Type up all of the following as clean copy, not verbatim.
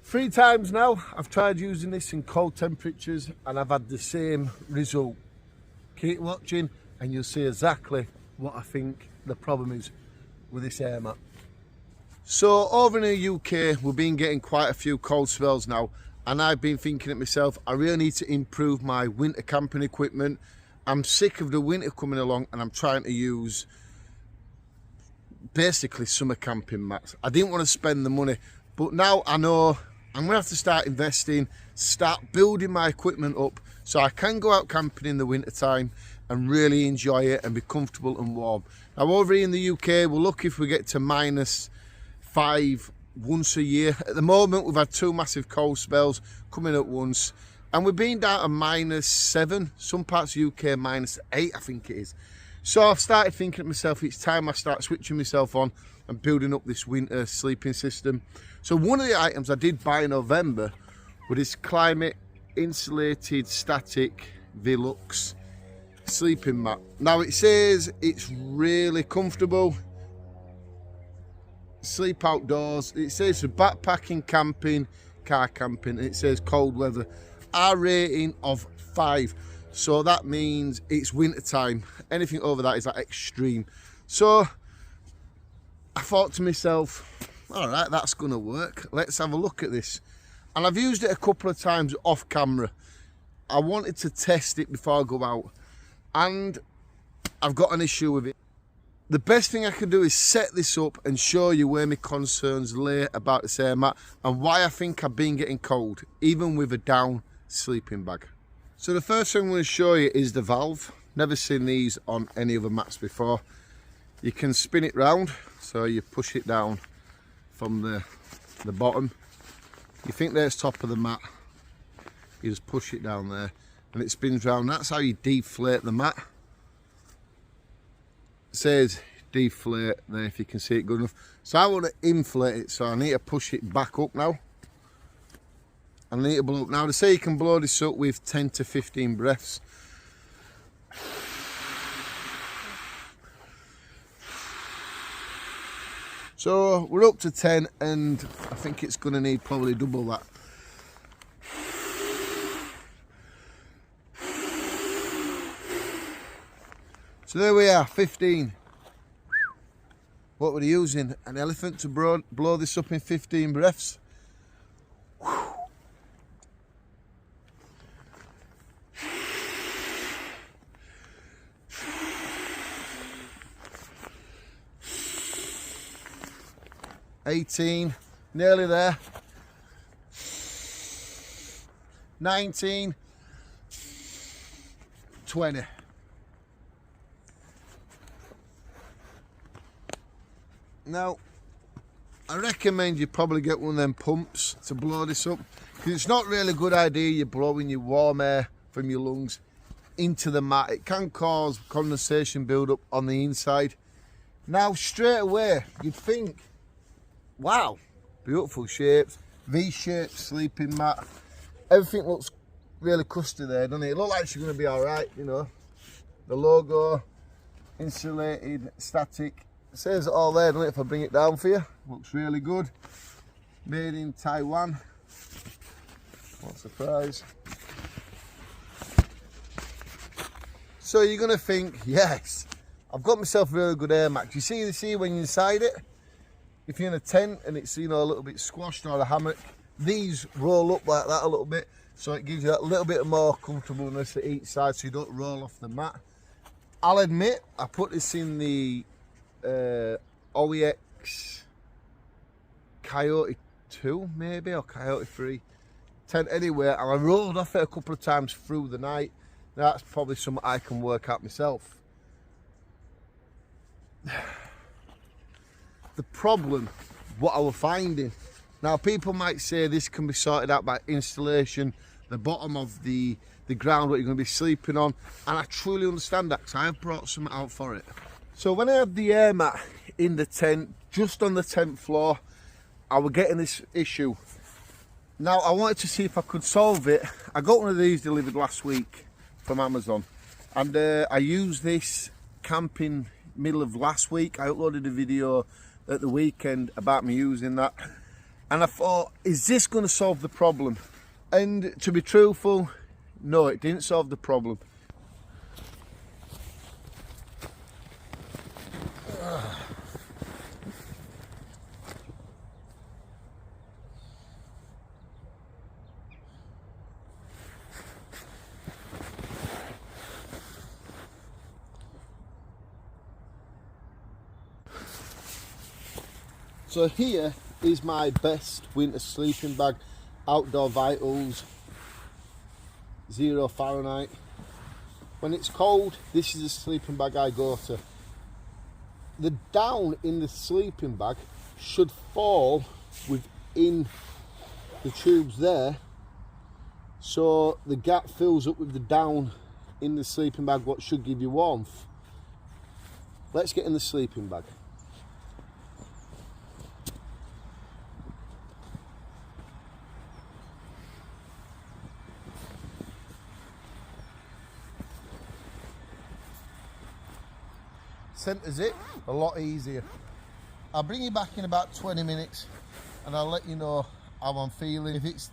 3 times now I've tried using this in cold temperatures and I've had the same result. Keep watching and you'll see exactly what I think the problem is with this air mat. So over in the UK we've been getting quite a few cold spells now, and I've been thinking to myself, I really need to improve my winter camping equipment. I'm sick of the winter coming along and I'm trying to use basically summer camping mats. I didn't want to spend the money, but now I know I'm going to have to start investing, start building my equipment up so I can go out camping in the winter time and really enjoy it and be comfortable and warm. Now over here in the UK, we're lucky if we get to -5 once a year. At the moment, we've had 2 massive cold spells coming at once, and we've been down to -7, some parts of the UK -8, I think it is. So I've started thinking to myself, it's time I start switching myself on and building up this winter sleeping system. So one of the items I did buy in November was this KLYMIT Insulated Static V LUXE sleeping mat. Now it says it's really comfortable, sleep outdoors. It says for backpacking, camping, car camping, and it says cold weather. R rating of 5, so that means it's winter time. Anything over that is like extreme. So I thought to myself, all right, that's gonna work, let's have a look at this. And I've used it a couple of times off camera. I wanted to test it before I go out, and I've got an issue with it. The best thing I can do is set this up and show you where my concerns lay about this air mat and why I think I've been getting cold, even with a down sleeping bag. So the first thing I'm going to show you is the valve. Never seen these on any other mats before. You can spin it round, so you push it down from the bottom. You think there's top of the mat, you just push it down there and it spins round. That's how you deflate the mat. It says deflate there if you can see it good enough. So I want to inflate it, so I need to push it back up now. I need to blow up. Now they say you can blow this up with 10 to 15 breaths. So we're up to 10 and I think it's going to need probably double that. So there we are, 15. What we're using, an elephant to blow this up in 15 breaths. 18, nearly there. 19, 20. Now, I recommend you probably get one of them pumps to blow this up, because it's not really a good idea you're blowing your warm air from your lungs into the mat. It can cause condensation build up on the inside. Now, straight away, you'd think, wow, beautiful shapes, V-shaped sleeping mat. Everything looks really custy there, doesn't it? It looks like she's going to be all right, you know. The logo, insulated, static. It says it all there, doesn't it, if I bring it down for you. Looks really good. Made in Taiwan. What a surprise. So you're going to think, yes, I've got myself a really good air mat. You see this here when you're inside it? If you're in a tent and it's, you know, a little bit squashed, or a hammock, these roll up like that a little bit, so it gives you that little bit more comfortableness at each side so you don't roll off the mat. I'll admit, I put this in the OEX Coyote 2 maybe, or Coyote 3 tent anyway, and I rolled off it a couple of times through the night. That's probably something I can work out myself. The problem, what I was finding, now people might say this can be sorted out by installation, the bottom of the ground what you're going to be sleeping on, and I truly understand that because I have brought something out for it. So when I had the air mat in the tent, just on the tent floor, I was getting this issue. Now I wanted to see if I could solve it. I got one of these delivered last week from Amazon, and I used this camping middle of last week. I uploaded a video at the weekend about me using that, And I thought, is this going to solve the problem? And to be truthful, no, it didn't solve the problem. So here is my best winter sleeping bag, Outdoor Vitals, 0 Fahrenheit. When it's cold, this is the sleeping bag I go to. The down in the sleeping bag should fall within the tubes there, so the gap fills up with the down in the sleeping bag, what should give you warmth. Let's get in the sleeping bag. Centres it a lot easier. I'll bring you back in about 20 minutes and I'll let you know how I'm feeling. If it's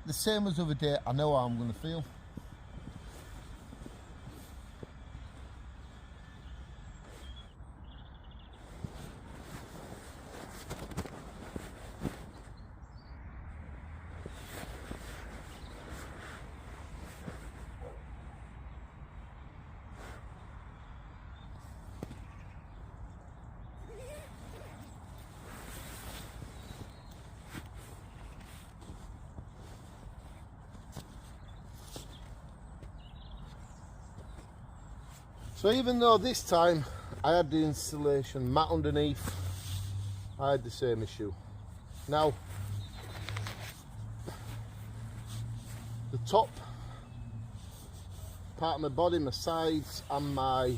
the same as the other day, I know how I'm going to feel. So even though this time I had the insulation mat underneath, I had the same issue. Now, the top part of my body, my sides and my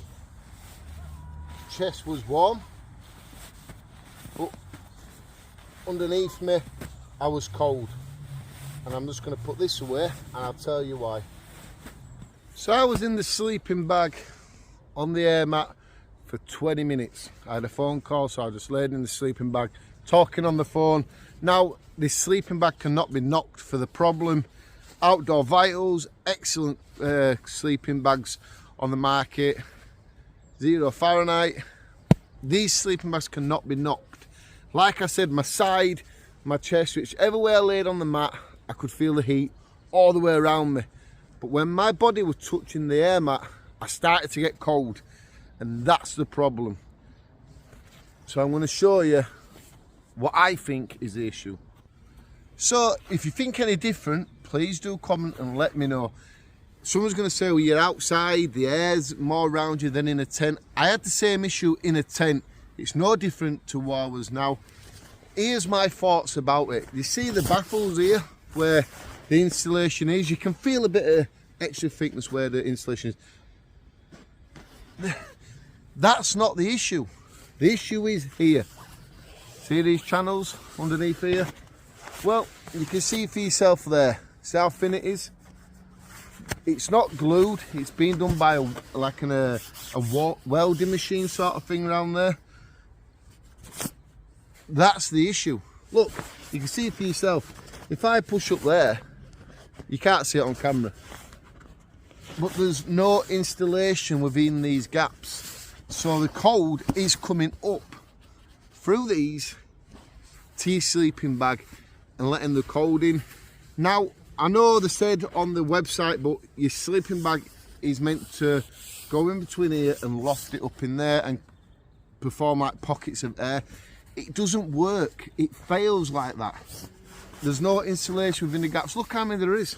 chest was warm, but underneath me I was cold. And I'm just going to put this away and I'll tell you why. So I was in the sleeping bag on the air mat for 20 minutes. I had a phone call, so I just laid in the sleeping bag, talking on the phone. Now, this sleeping bag cannot be knocked for the problem. Outdoor Vitals, excellent sleeping bags on the market, 0 Fahrenheit. These sleeping bags cannot be knocked. Like I said, my side, my chest, whichever way I laid on the mat, I could feel the heat all the way around me. But when my body was touching the air mat, I started to get cold, and that's the problem. So I'm going to show you what I think is the issue. So if you think any different, please do comment and let me know. Someone's going to say, well, you're outside, the air's more around you than in a tent. I had the same issue in a tent. It's no different to what I was now. Here's my thoughts about it. You see the baffles here where the insulation is? You can feel a bit of extra thickness where the insulation is. That's not the issue. The issue is here. See these channels underneath here? Well, you can see for yourself there. See how thin it is? It's not glued. It's been done by a welding machine sort of thing around there. That's the issue. Look, you can see it for yourself. If I push up there, you can't see it on camera, but there's no installation within these gaps, so the cold is coming up through these to your sleeping bag and letting the cold in. Now, I know they said on the website, but your sleeping bag is meant to go in between here and loft it up in there and perform like pockets of air. It doesn't work. It fails like that. There's no insulation within the gaps. Look how many there is.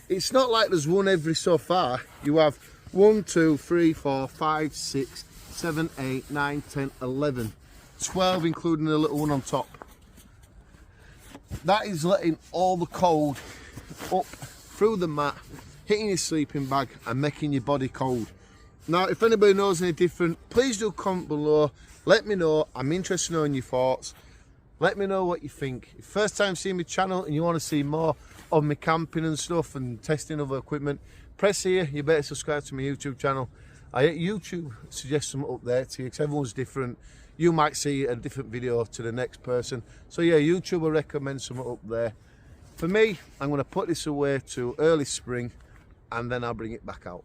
It's not like there's one every so far. You have 1, 2, 3, 4, 5, 6, 7, 8, 9, 10, 11, 12, including the little one on top. That is letting all the cold up through the mat, hitting your sleeping bag and making your body cold. Now, if anybody knows any different, please do comment below. Let me know. I'm interested in knowing your thoughts. Let me know what you think. If first time seeing my channel and you want to see more of me camping and stuff and testing other equipment, press here. You better subscribe to my YouTube channel. YouTube suggests some up there to you because everyone's different. you might see a different video to the next person. So yeah, YouTube will recommend something up there. For me, I'm going to put this away to early spring and then I'll bring it back out.